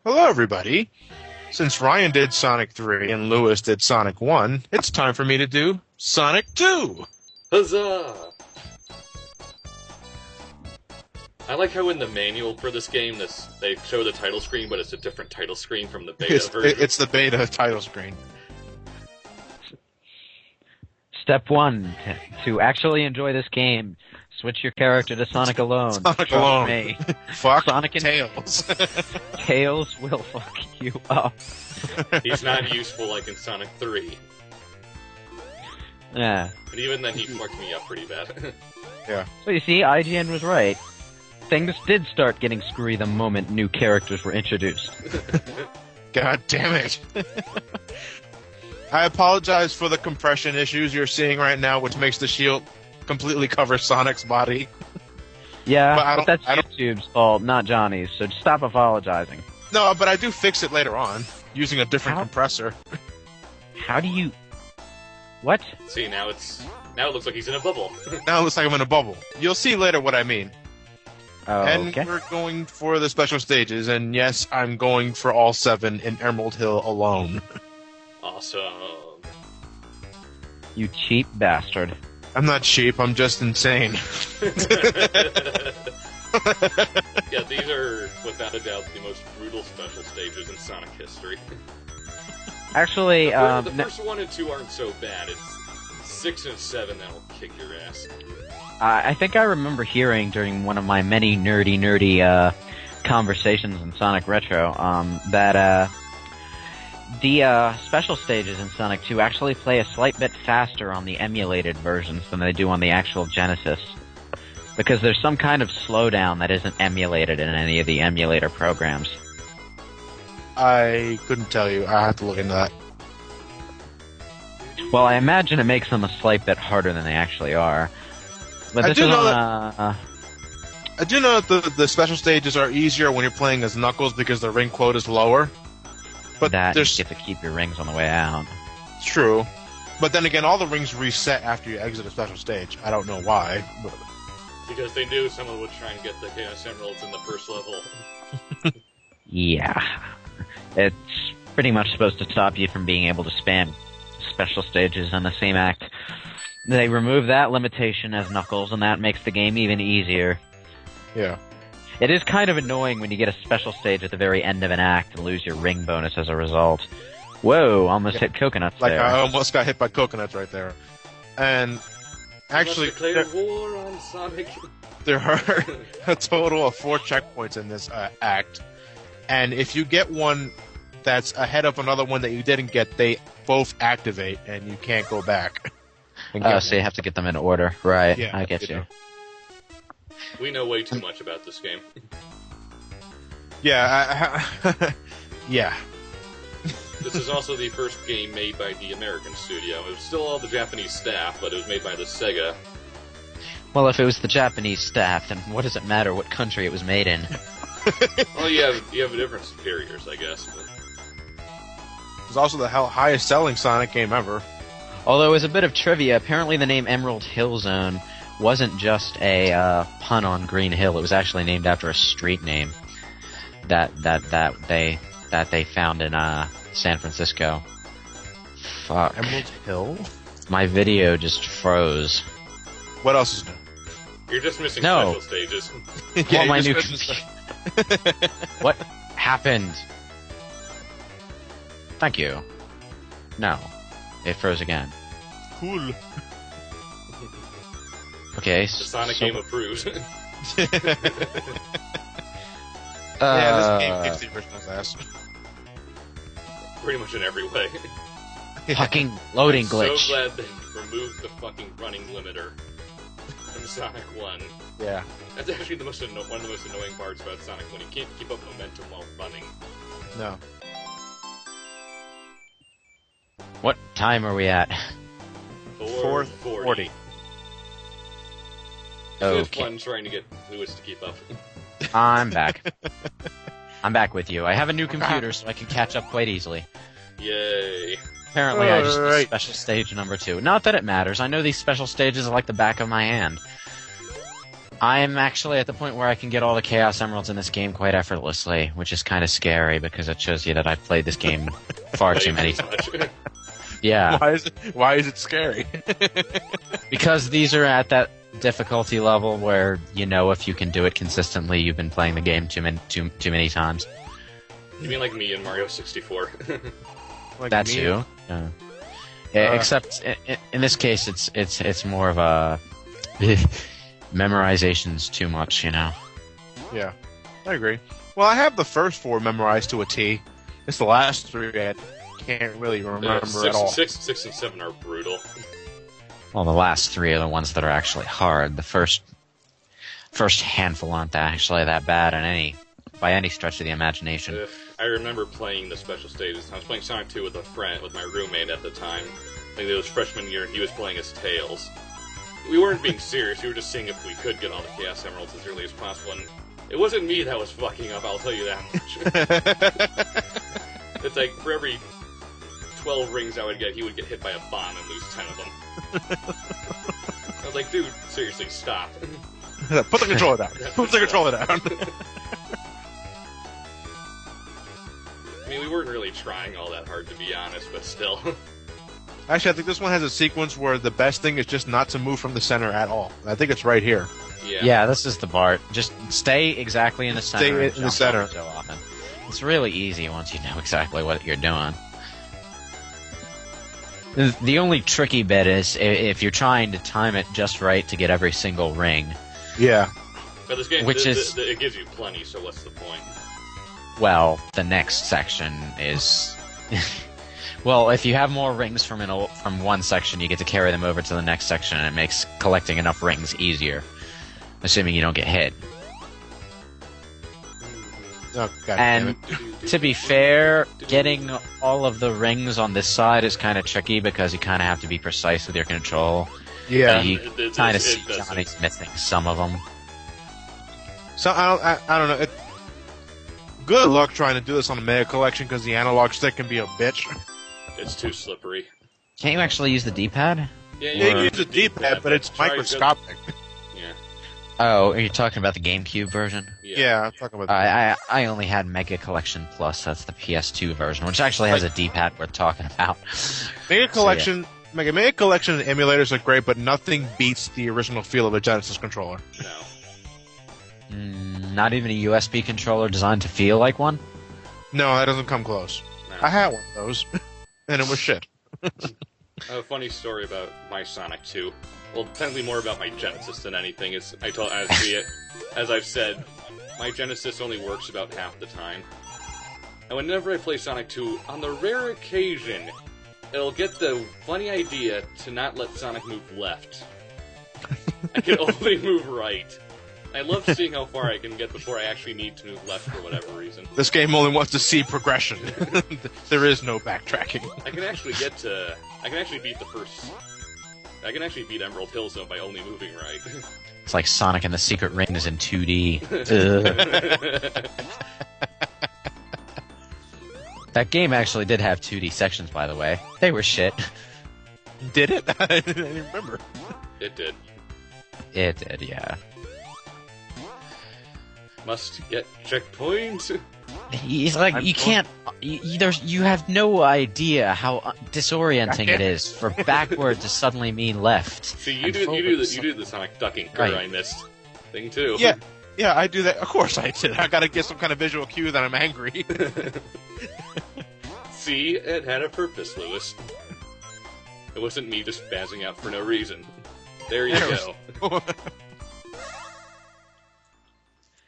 Hello, everybody. Since Ryan did Sonic 3 and Lewis did Sonic 1, it's time for me to do Sonic 2! Huzzah! I like how in the manual for this game, they show the title screen, but it's a different title screen from the beta version. It's the beta title screen. Step 1, to actually enjoy this game, switch your character to Sonic alone. Sonic alone. Me. Fuck Sonic and Tails. Tails will fuck you up. He's not useful like in Sonic 3. Yeah. But even then, he fucked me up pretty bad. Yeah. So you see, IGN was right. Things did start getting screwy the moment new characters were introduced. God damn it. I apologize for the compression issues you're seeing right now, which makes the shield completely cover Sonic's body. Yeah, But but that's YouTube's fault, not Johnny's, so just stop apologizing. No, but I do fix it later on, using a different compressor. How do you... What? See, now it looks like he's in a bubble. Now it looks like I'm in a bubble. You'll see later what I mean. And Okay. we're going for the special stages, and yes, I'm going for all 7 in Emerald Hill alone. Awesome. You cheap bastard. I'm not cheap, I'm just insane. Yeah, these are, without a doubt, the most brutal special stages in Sonic history. Actually, The first 1 and 2 aren't so bad. It's 6 and 7 that'll kick your ass. I think I remember hearing during one of my many nerdy conversations in Sonic Retro that the special stages in Sonic 2 actually play a slight bit faster on the emulated versions than they do on the actual Genesis. Because there's some kind of slowdown that isn't emulated in any of the emulator programs. I couldn't tell you. I have to look into that. Well, I imagine it makes them a slight bit harder than they actually are. But I this do is know on, I do know that the special stages are easier when you're playing as Knuckles because the ring quote is lower. But that you there's get to keep your rings on the way out. It's true. But then again, all the rings reset after you exit a special stage. I don't know why. But... Because they knew someone would try and get the Chaos Emeralds in the first level. Yeah. It's pretty much supposed to stop you from being able to spam special stages in the same act. They remove that limitation as Knuckles, and that makes the game even easier. Yeah. It is kind of annoying when you get a special stage at the very end of an act and lose your ring bonus as a result. Whoa, almost hit coconuts Like, there. I almost got hit by coconuts right there. And actually, declare war on Sonic. there are a total of 4 checkpoints in this act. And if you get one that's ahead of another one that you didn't get, they both activate, and you can't go back. So you have to get them in order. Right, Yeah, I get you. know. We know way too much about this game. Yeah, yeah. This is also the first game made by the American studio. It was still all the Japanese staff, but it was made by the Sega. Well, if it was the Japanese staff, then what does it matter what country it was made in? Well, you have different superiors, I guess. But... It's also the highest selling Sonic game ever. Although, as a bit of trivia, apparently the name Emerald Hill Zone wasn't just a pun on Green Hill. It was actually named after a street name that they found in San Francisco. Fuck. Emerald Hill? My video just froze. What else is new? You're just missing No. special stages. Yeah, my you new just- What happened? Thank you. No. It froze again. Cool. Okay, The Sonic game approved. Yeah, this game kicks the original's ass. Pretty much in every way. fucking loading I'm glitch. so glad they removed the fucking running limiter from Sonic 1. Yeah. That's actually one of the most annoying parts about Sonic 1. You can't keep up momentum while running. No. What time are we at? 4:40. It's Okay. fun trying to get Lewis to keep up. I'm back. I'm back with you. I have a new computer, so I can catch up quite easily. Yay. Apparently, I just did Alright. special stage number 2. Not that it matters. I know these special stages are like the back of my hand. I'm actually at the point where I can get all the Chaos Emeralds in this game quite effortlessly, which is kind of scary because it shows you that I've played this game far too many times. Yeah. Why is it scary? Because these are at that difficulty level where, if you can do it consistently, you've been playing the game too many times. You mean like me in Mario 64? Like That's me? you. Yeah. Except in this case, it's more of a memorization's too much, Yeah, I agree. Well, I have the first 4 memorized to a T. It's the last 3 I can't really remember at all. 6 and 7 are brutal. Well, the last 3 are the ones that are actually hard. The first handful aren't actually that bad by any stretch of the imagination. I remember playing the special stages. I was playing Sonic 2 with a friend, with my roommate at the time. I think it was freshman year, and he was playing as Tails. We weren't being serious. We were just seeing if we could get all the Chaos Emeralds as early as possible. And it wasn't me that was fucking up, I'll tell you that much. It's like, for every 12 rings I would get, he would get hit by a bomb and lose 10 of them. I was like, dude, seriously, stop. Put the controller down. Put the controller down. I mean, we weren't really trying all that hard, to be honest, but still. Actually, I think this one has a sequence where the best thing is just not to move from the center at all. I think it's right here. Yeah, this is the part. Just stay exactly in the center. Stay in the center. So often. It's really easy once you know exactly what you're doing. The only tricky bit is if you're trying to time it just right to get every single ring. Yeah. But this game, Which it gives you plenty, so what's the point? Well, the next section is... Well, if you have more rings from one section, you get to carry them over to the next section, and it makes collecting enough rings easier. Assuming you don't get hit. Oh, God And to be fair, getting all of the rings on this side is kind of tricky because you kind of have to be precise with your control. Yeah. You kind of see Johnny's missing some of them. So, I don't know. Good luck trying to do this on a Mega Collection because the analog stick can be a bitch. It's too slippery. Can't you actually use the D-pad? Yeah, You can use the D-pad, but it's microscopic. Yeah. Oh, are you talking about the GameCube version? Yeah, I'm talking about that. I only had Mega Collection Plus. That's the PS2 version, which actually has a D-pad worth talking about. Mega Collection... So, yeah. Mega Collection emulators are great, but nothing beats the original feel of a Genesis controller. No. Not even a USB controller designed to feel like one? No, that doesn't come close. No. I had one of those, and it was shit. A funny story about my Sonic 2. Well, technically more about my Genesis than anything. As I've said, my Genesis only works about half the time. And whenever I play Sonic 2, on the rare occasion, it'll get the funny idea to not let Sonic move left. I can only move right. I love seeing how far I can get before I actually need to move left for whatever reason. This game only wants to see progression. There is no backtracking. I can actually beat I can actually beat Emerald Hill Zone by only moving right. It's like Sonic and the Secret Ring is in 2D. That game actually did have 2D sections, by the way. They were shit. Did it? I didn't remember. It did. It did, yeah. Must get checkpoints. He's like, you can't. You have no idea how disorienting it is for backward to suddenly mean left. See, you do the Sonic ducking I missed thing too. Yeah, I do that. Of course I did. I gotta get some kind of visual cue that I'm angry. See, it had a purpose, Lewis. It wasn't me just spazzing out for no reason. There you go.